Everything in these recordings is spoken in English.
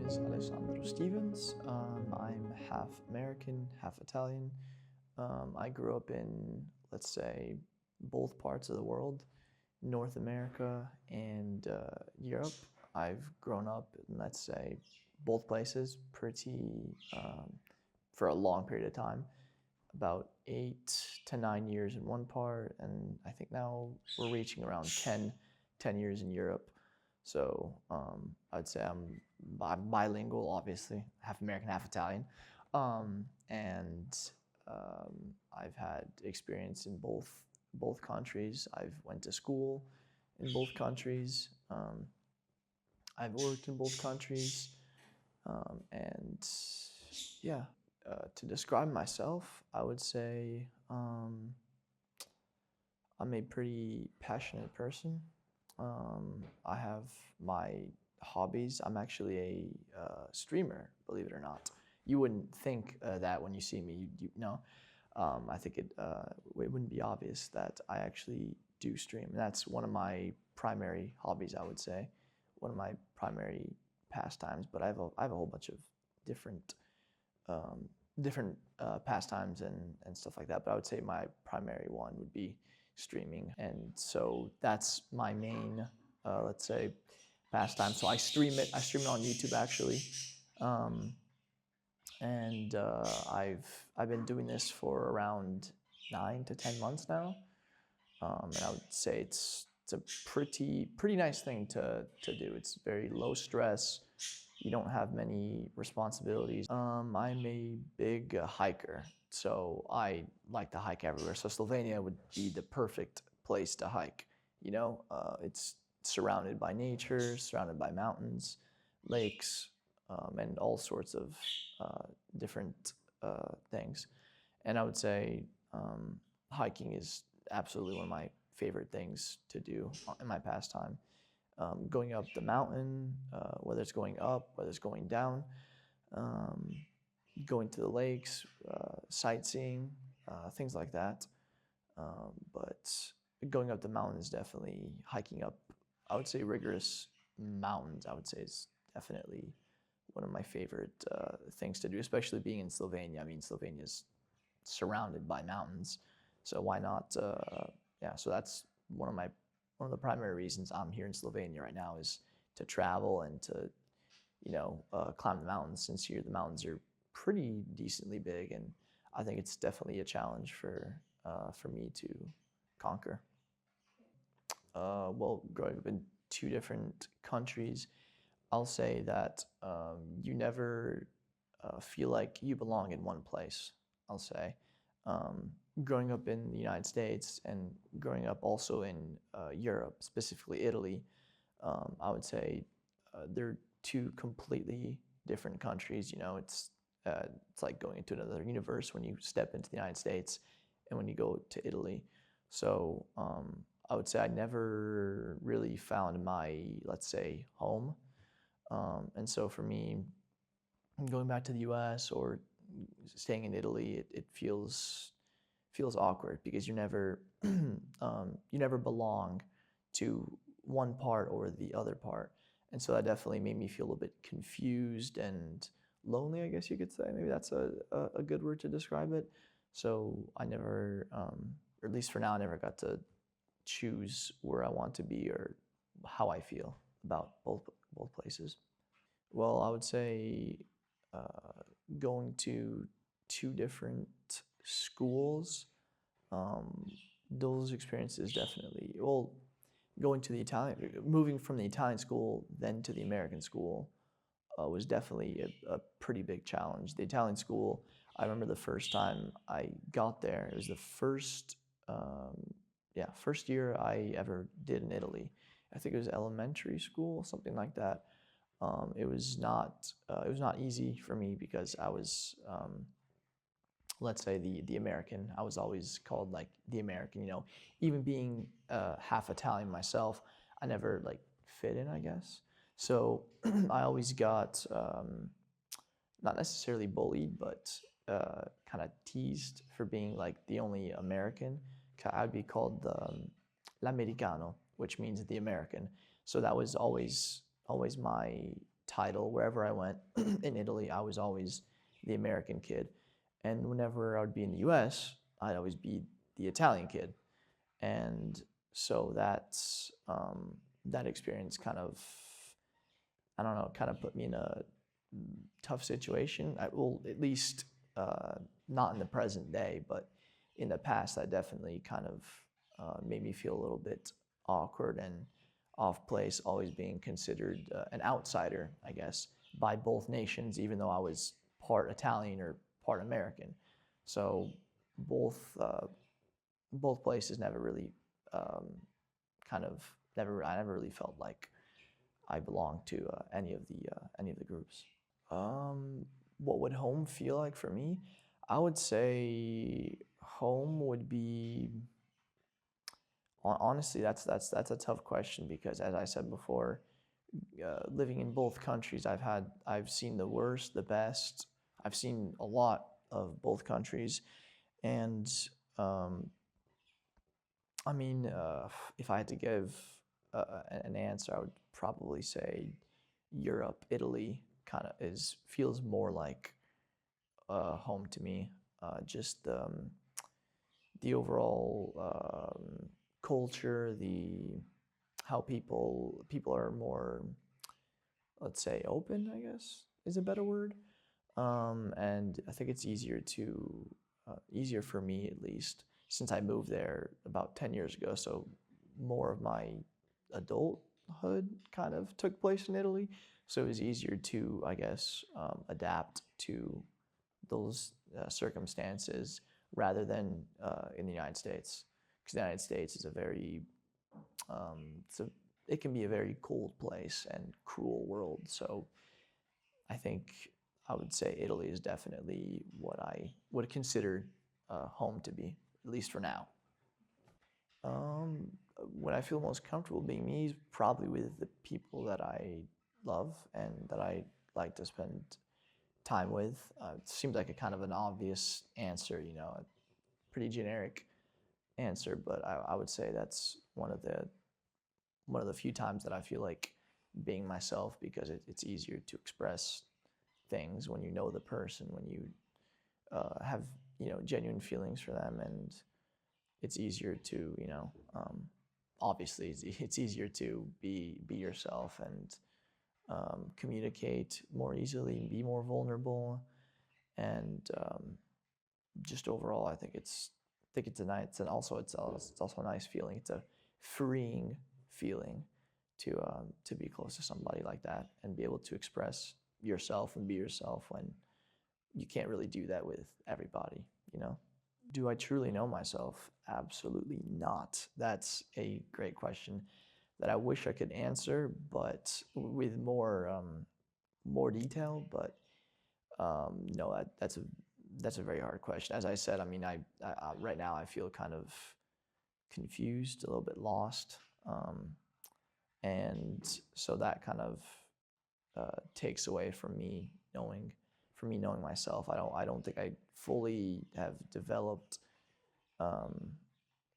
is Alessandro Stephens. I'm half American, half Italian. I grew up in, let's say, both parts of the world, North America and Europe. I've grown up in, let's say, both places for a long period of time, about 8 to 9 years in one part, and I think now we're reaching around 10 years in Europe. So I'd say I'm bilingual, obviously, half American, half Italian. And I've had experience in both countries. I've went to school in both countries. I've worked in both countries. And yeah, to describe myself, I would say I'm a pretty passionate person. I have my hobbies. I'm actually a streamer, believe it or not. You wouldn't think that when you see me. You know, I think it wouldn't be obvious that I actually do stream. That's one of my primary hobbies, I would say, one of my primary pastimes. But I have a whole bunch of different pastimes and stuff like that. But I would say my primary one would be streaming, and so that's my main, let's say, pastime. So I stream it. I stream it on YouTube actually, um, and I've been doing this for around 9 to 10 months now, and I would say it's a pretty nice thing to do. It's very low stress. You don't have many responsibilities. I'm a big hiker, so I like to hike everywhere. So Slovenia would be the perfect place to hike. You know, it's surrounded by nature, surrounded by mountains, lakes, and all sorts of different things. And I would say hiking is absolutely one of my favorite things to do in my pastime. Going up the mountain, whether it's going up, whether it's going down, um, going to the lakes, sightseeing, things like that. But going up the mountain is definitely hiking up, I would say, rigorous mountains, I would say, is definitely one of my favorite things to do, especially being in Slovenia. I mean, Slovenia is surrounded by mountains, so why not? Yeah, so that's one of the primary reasons I'm here in Slovenia right now is to travel and to, climb the mountains. Since here the mountains are pretty decently big, and I think it's definitely a challenge for me to conquer. Well, growing up in two different countries, I'll say that you never feel like you belong in one place. I'll say, um, growing up in the United States and growing up also in Europe, specifically Italy, I would say they're two completely different countries. You know, it's like going into another universe when you step into the United States and when you go to Italy. So I would say I never really found my, let's say, home. And so for me, going back to the U.S. or staying in Italy, it feels awkward because you never belong to one part or the other part, and so that definitely made me feel a little bit confused and lonely, I guess you could say. Maybe that's a good word to describe it. So I never, or at least for now, I never got to choose where I want to be or how I feel about both places. Well, I would say going to two different schools, um, those experiences definitely. Well, moving from the Italian school then to the American school was definitely a pretty big challenge. The Italian school, I remember the first time I got there. It was the first year I ever did in Italy. I think it was elementary school, something like that. It was not easy for me because I was, let's say, the American. I was always called like the American. You know, even being half Italian myself, I never like fit in, I guess. So I always got not necessarily bullied, but kind of teased for being like the only American. I'd be called l'americano, which means the American. So that was always my title wherever I went. In Italy, I was always the American kid, and whenever I would be in the U.S., I'd always be the Italian kid. And so that experience kind of, I don't know, kind of put me in a tough situation. Well, at least not in the present day, but in the past, that definitely kind of made me feel a little bit awkward and off place, always being considered an outsider, I guess, by both nations, even though I was part Italian or part American. So both both places never really um, I never really felt like I belonged to any of the groups. What would home feel like for me? I would say home would be, honestly, that's a tough question because, as I said before, living in both countries, I've seen the worst, the best. I've seen a lot of both countries, and um, I mean, if I had to give an answer, I would probably say Europe, Italy, kind of is feels more like home to me. Just the overall culture, the how people are more, let's say, open, I guess is a better word. And I think it's easier for me, at least, since I moved there about 10 years ago. So more of my adulthood kind of took place in Italy. So it was easier to, I guess, adapt to those circumstances rather than in the United States. Because the United States is a very, it's a, it can be a very cold place and cruel world. So I think I would say Italy is definitely what I would consider home to be, at least for now. Um, when I feel most comfortable being me is probably with the people that I love and that I like to spend time with. It seems like a kind of an obvious answer, a pretty generic answer, but I would say that's one of the few times that I feel like being myself because it's easier to express things when you know the person, when you have genuine feelings for them, and it's easier to obviously it's easier to be yourself and communicate more easily and be more vulnerable, and just overall I think it's a nice, and also it's also a nice feeling. It's a freeing feeling to be close to somebody like that and be able to express yourself and be yourself when you can't really do that with everybody, you know? Do I truly know myself? Absolutely not. That's a great question that I wish I could answer, but with more detail. But no, that's a very hard question. As I said, I mean, I right now I feel kind of confused, a little bit lost, and so that kind of takes away from me knowing myself. I don't think I fully have developed um,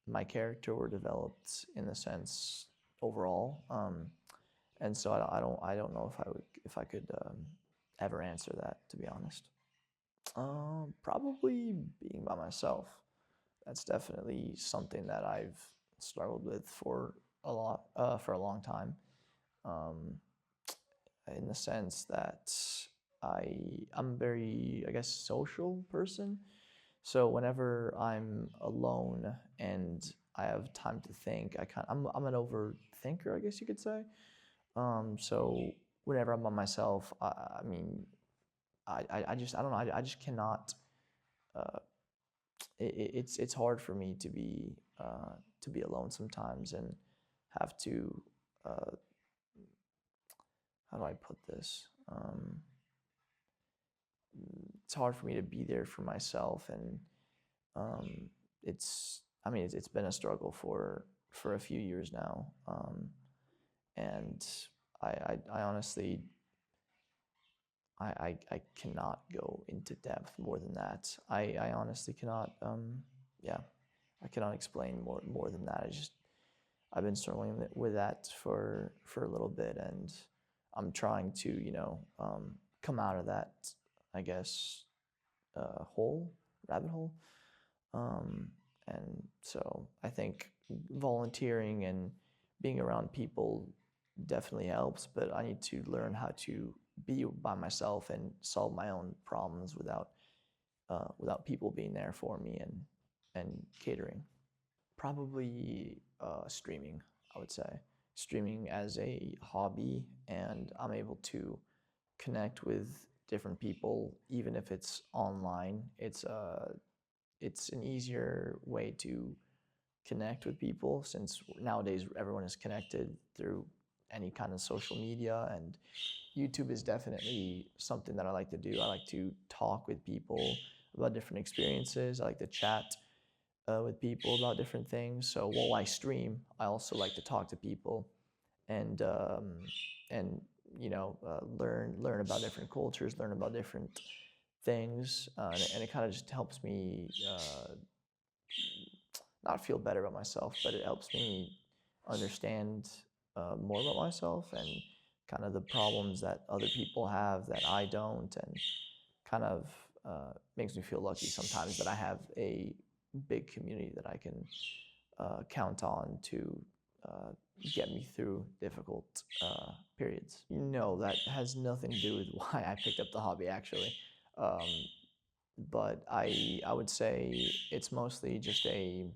my character or developed in the sense overall. And so I don't know if I could ever answer that, to be honest. Probably being by myself. That's definitely something that I've struggled with for a long time. Um, in the sense that I'm a very, I guess, social person. So whenever I'm alone and I have time to think, I'm an overthinker, I guess you could say. So whenever I'm by myself, I mean, I don't know, I just cannot. Uh, it's hard for me to be alone sometimes and have to. Uh, how do I put this? It's hard for me to be there for myself, and I mean it's been a struggle for a few years now, and I honestly I cannot go into depth more than that. I honestly cannot, yeah, I cannot explain more than that. I've been struggling with that for a little bit, and I'm trying to, come out of that, I guess, rabbit hole. Um, and so I think volunteering and being around people definitely helps, but I need to learn how to be by myself and solve my own problems without people being there for me and catering. Probably streaming, I would say. Streaming as a hobby, and I'm able to connect with different people, even if it's online. It's an easier way to connect with people since nowadays everyone is connected through any kind of social media, and YouTube is definitely something that I like to do. I like to talk with people about different experiences. I like to chat with people about different things. So while I stream, I also like to talk to people and and learn about different cultures, learn about different things, and it kind of just helps me not feel better about myself, but it helps me understand more about myself and kind of the problems that other people have that I don't, and kind of makes me feel lucky sometimes that I have a big community that I can count on to uh, get me through difficult periods. No, that has nothing to do with why I picked up the hobby, actually. Um, but I would say it's mostly just I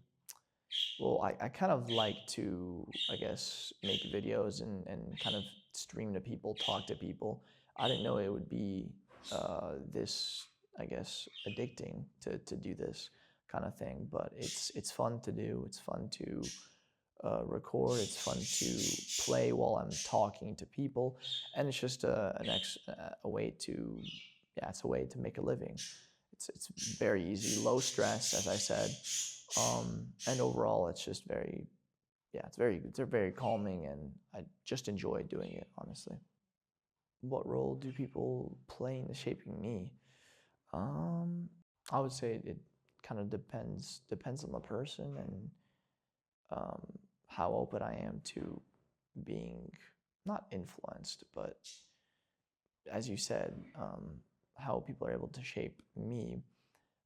kind of like to, I guess, make videos and kind of stream to people, talk to people. I didn't know it would be this, I guess, addicting to do this kind of thing, but it's fun to do. It's fun to record. It's fun to play while I'm talking to people, and it's just a way to, yeah, it's a way to make a living. It's very easy, low stress, as I said, and overall, it's just very, yeah, it's very calming, and I just enjoy doing it, honestly. What role do people play in shaping me? Um, I would say it kind of depends on the person and um, how open I am to being not influenced, but as you said, how people are able to shape me.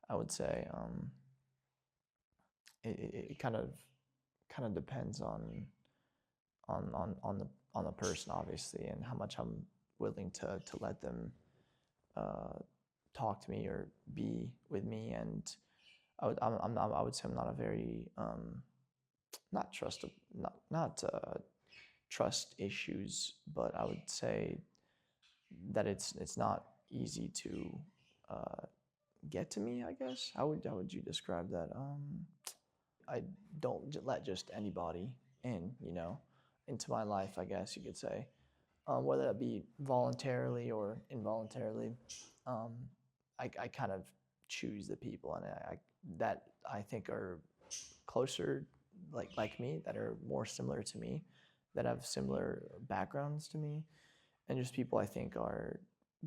I would say it kind of depends on the person, obviously, and how much I'm willing to let them uh, talk to me or be with me. And I would say I'm not a very not trust not trust issues, but I would say that it's not easy to uh, get to me. I guess how would you describe that? I don't let just anybody in, into my life, I guess you could say, whether that be voluntarily or involuntarily. Um, I kind of choose the people, and that I think are closer, like me, that are more similar to me, that have similar backgrounds to me, and just people I think are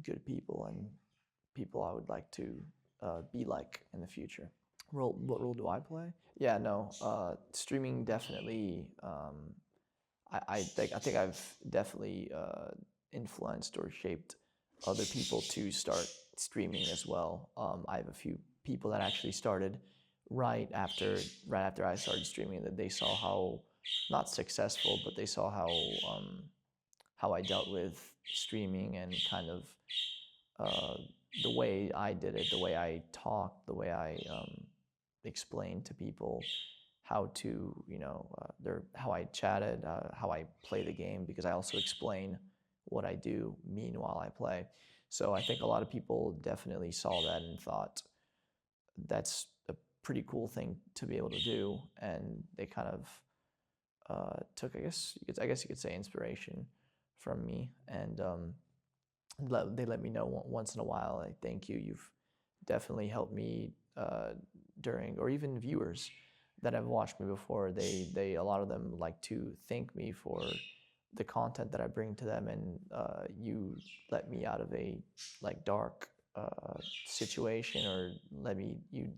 good people and people I would like to be like in the future. What role do I play? Yeah, no, streaming definitely. I think I've definitely influenced or shaped other people to start streaming as well. I have a few people that actually started right after I started streaming, that they saw how not successful, but they saw how I dealt with streaming and kind of uh, the way I did it, the way I talked, the way I explained to people how to, how I chatted, how I play the game, because I also explain what I do meanwhile I play. So I think a lot of people definitely saw that and thought that's a pretty cool thing to be able to do, and they kind of took, I guess you could say, inspiration from me, and they let me know once in a while, like, thank you, you've definitely helped me during, or even viewers that have watched me before, they a lot of them like to thank me for the content that I bring to them, and you let me out of a dark situation, or you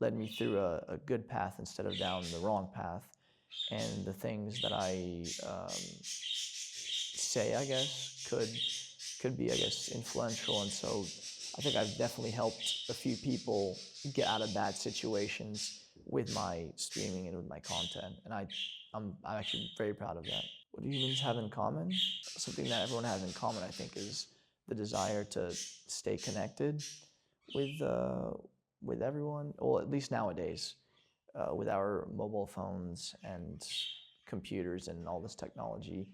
led me through a good path instead of down the wrong path, and the things that I say, I guess, could be, I guess, influential. And so I think I've definitely helped a few people get out of bad situations with my streaming and with my content. And I'm actually very proud of that. What do humans have in common? Something that everyone has in common, I think, is the desire to stay connected with with everyone. Well, at least nowadays, with our mobile phones and computers and all this technology,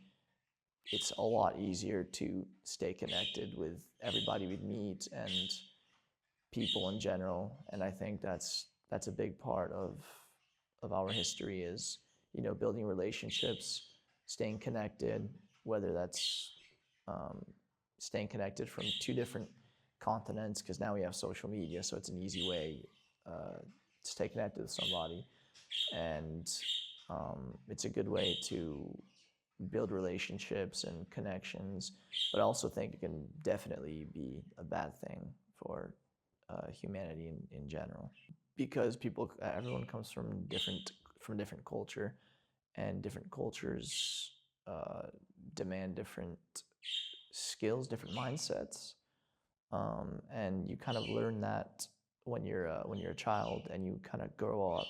it's a lot easier to stay connected with everybody we meet and people in general. And I think that's a big part of our history is, building relationships, staying connected, whether that's um, staying connected from two different continents, because now we have social media, so it's an easy way to stay connected with somebody. And it's a good way to build relationships and connections, but I also think it can definitely be a bad thing for humanity in general, because everyone comes from different culture, and different cultures demand different skills, different mindsets, and you kind of learn that when you're a child, and you kind of grow up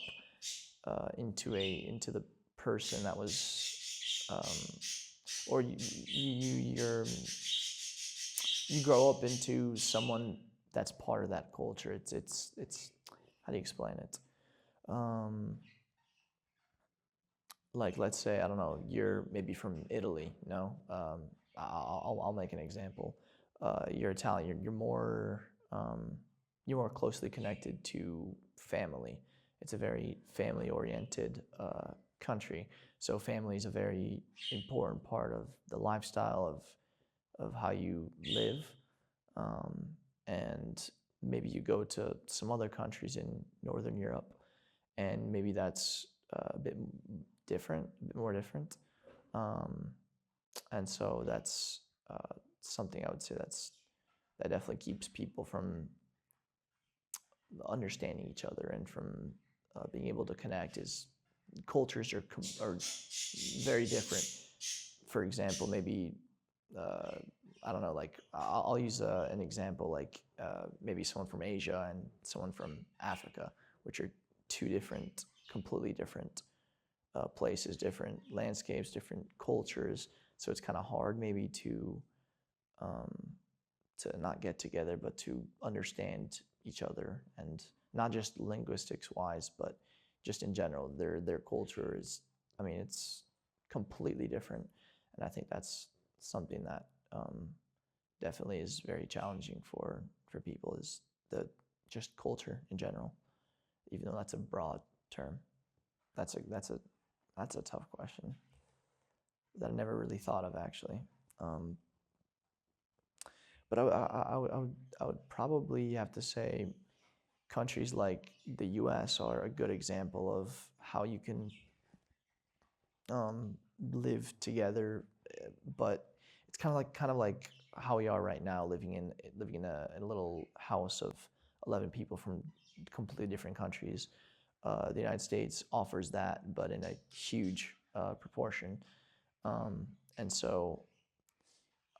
into the person that was, or you grow up into someone that's part of that culture. It's how do you explain it? Um, like, let's say, I don't know, you're maybe from Italy. I'll make an example. You're Italian. You're more closely connected to family. It's a very family-oriented country. So family is a very important part of the lifestyle of how you live. Um, and maybe you go to some other countries in Northern Europe, and maybe that's a bit different, a bit more different. Um, and so that's something I would say that definitely keeps people from understanding each other and from being able to connect. Is cultures are very different. For example, maybe I don't know, like I'll use an example, like maybe someone from Asia and someone from Africa, which are two different, completely different places, different landscapes, different cultures. So it's kind of hard maybe um, to not get together, but to understand each other, and not just linguistics wise, but just in general. Their culture is, I mean, it's completely different, and I think that's something that definitely is very challenging for people, is the just culture in general, even though that's a broad term. That's a tough question that I never really thought of, actually. Um, but I would probably have to say countries like the U.S. are a good example of how you can live together, but it's kind of like how we are right now, living in a little house of 11 people from completely different countries. The United States offers that, but in a huge proportion. And so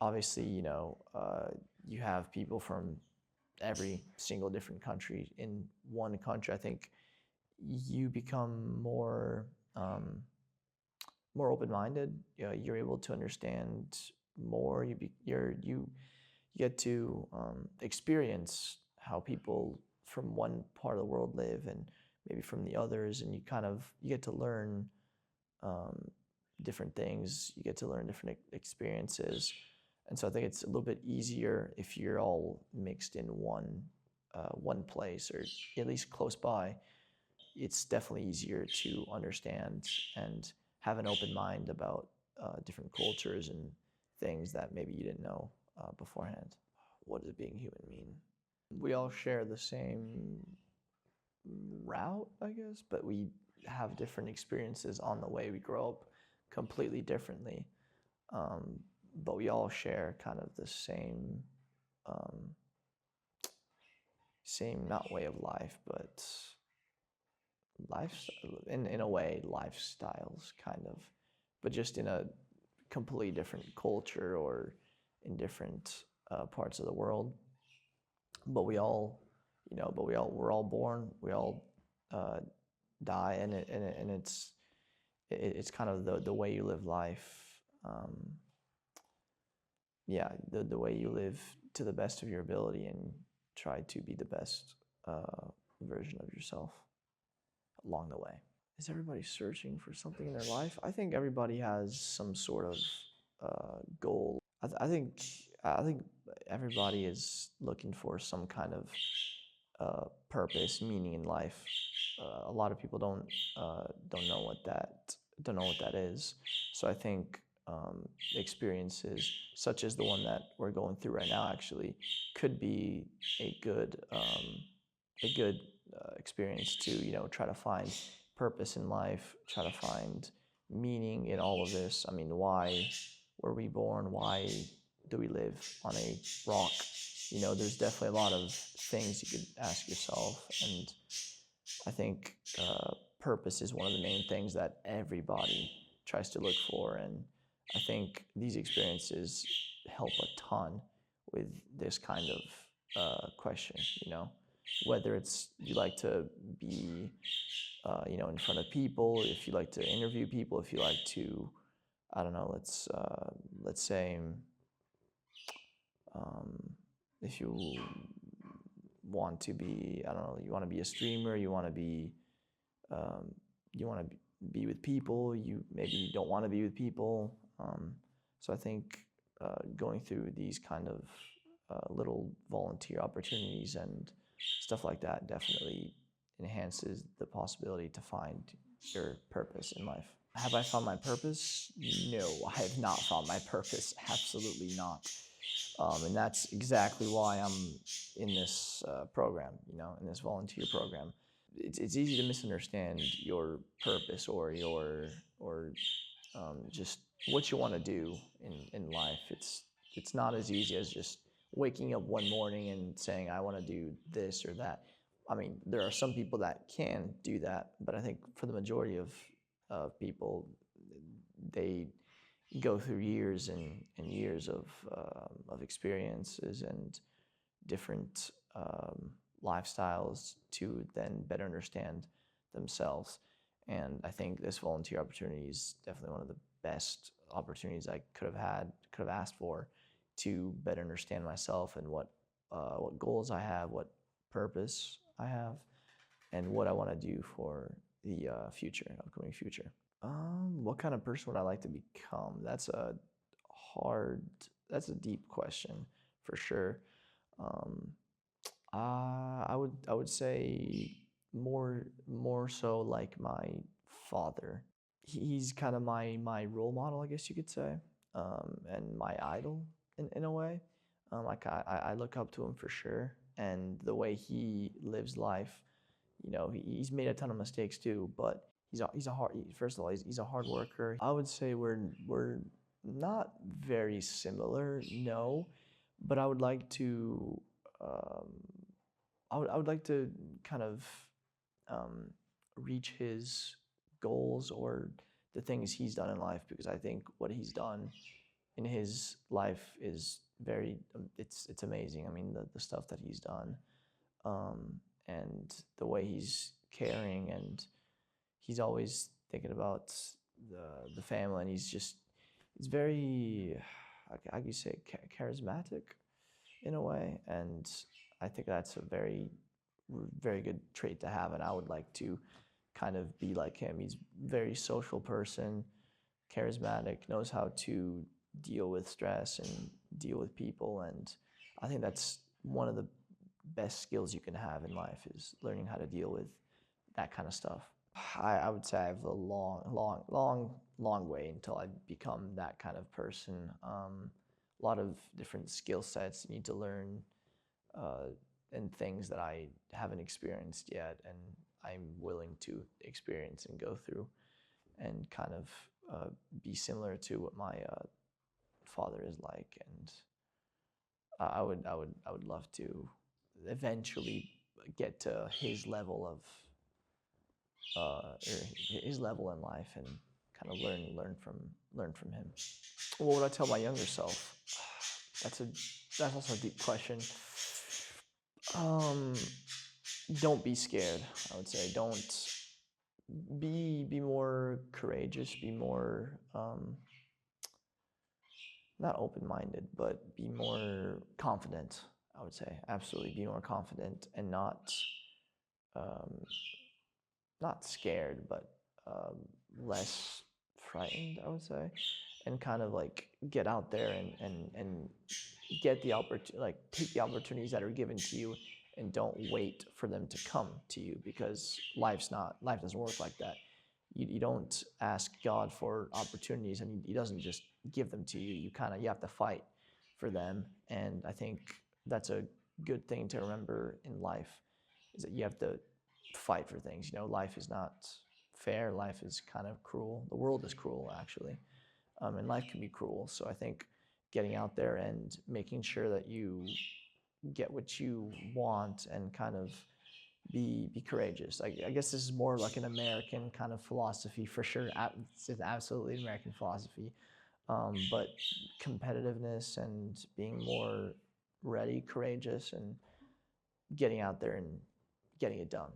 obviously, you have people from every single different country in one country. I think you become more open-minded. You're able to understand more. You get to experience how people from one part of the world live, and maybe from the others, and you get to learn um, different things. You get to learn different experiences, and so I think it's a little bit easier if you're all mixed in one place, or at least close by. It's definitely easier to understand and have an open mind about different cultures and things that maybe you didn't know beforehand. What does being human mean? We all share the same route, I guess, but we have different experiences on the way. We grow up completely differently, but we all share kind of the um, same not way of life, but lifestyle in a way, lifestyles kind of, but just in a completely different culture or in different parts of the world, but we all, we're all born, we all uh, die, and it's kind of the way you live life. Um, yeah, the way you live to the best of your ability and try to be the best version of yourself along the way. Is everybody searching for something in their life? I think everybody has some sort of goal. I think everybody is looking for some kind of purpose, meaning in life. A lot of people don't know what that is. So I think experiences such as the one that we're going through right now actually could be a good experience to try to find purpose in life, try to find meaning in all of this. I mean, why were we born? Why do we live on a rock? There's definitely a lot of things you could ask yourself, and I think purpose is one of the main things that everybody tries to look for, and I think these experiences help a ton with this kind of question. Whether it's you like to be, in front of people, if you like to interview people, if you like to, I don't know, let's say, um, if you want to be, I don't know, you want to be a streamer, um, you want to be with people, you maybe don't want to be with people. So I think going through these kind of little volunteer opportunities and stuff like that definitely enhances the possibility to find your purpose in life. Have I found my purpose? No, I have not found my purpose. Absolutely not. And that's exactly why I'm in this program, in this volunteer program. It's easy to misunderstand your purpose or just what you want to do in life. It's not as easy as just waking up one morning and saying I want to do this or that. I mean, there are some people that can do that, but I think for the majority of people, they go through years and years of experiences and different lifestyles to then better understand themselves. And I think this volunteer opportunity is definitely one of the best opportunities I could have asked for to better understand myself and what goals I have, what purpose I have, and what I want to do for the upcoming future. What kind of person would I like to become? That's a deep question for sure. Um, I would say more so like my father. He's kind of my role model, I guess you could say, and my idol in a way. I look up to him for sure, and the way he lives life, he's made a ton of mistakes too, but first of all, he's a hard worker. I would say we're not very similar, no, but um, I would like to kind of um, reach his goals or the things he's done in life, because I think what he's done in his life is it's amazing. I mean, the stuff that he's done, and the way he's caring, and he's always thinking about the family, and he's very, how do you say, charismatic in a way, and I think that's a very good trait to have, and I would like to kind of be like him. He's a very social person, charismatic, knows how to deal with stress and deal with people, and I think that's one of the best skills you can have in life, is learning how to deal with that kind of stuff. I would say I have a long way until I become that kind of person. A lot of different skill sets you need to learn, uh, and things that I haven't experienced yet, and I'm willing to experience and go through, and kind of be similar to what my father is like. And I would love to eventually get to his level of his level in life, and kind of learn from him. What would I tell my younger self? That's also a deep question. Um, don't be scared. I would say don't be more courageous. Be more not open-minded, but be more confident. I would say absolutely be more confident and um, not scared, but less frightened, I would say, and kind of like get out there and get the opportunity, like take the opportunities that are given to you, and don't wait for them to come to you, because life doesn't work like that. You don't ask God for opportunities and He doesn't just give them to you. You have to fight for them, and I think that's a good thing to remember in life, is that you have to fight for things. Life is not fair. Life is kind of cruel. The world is cruel, actually, and life can be cruel. So I think getting out there and making sure that you get what you want and kind of be courageous. I guess this is more like an American kind of philosophy for sure. It's absolutely an American philosophy, but competitiveness and being more ready, courageous, and getting out there and getting it done.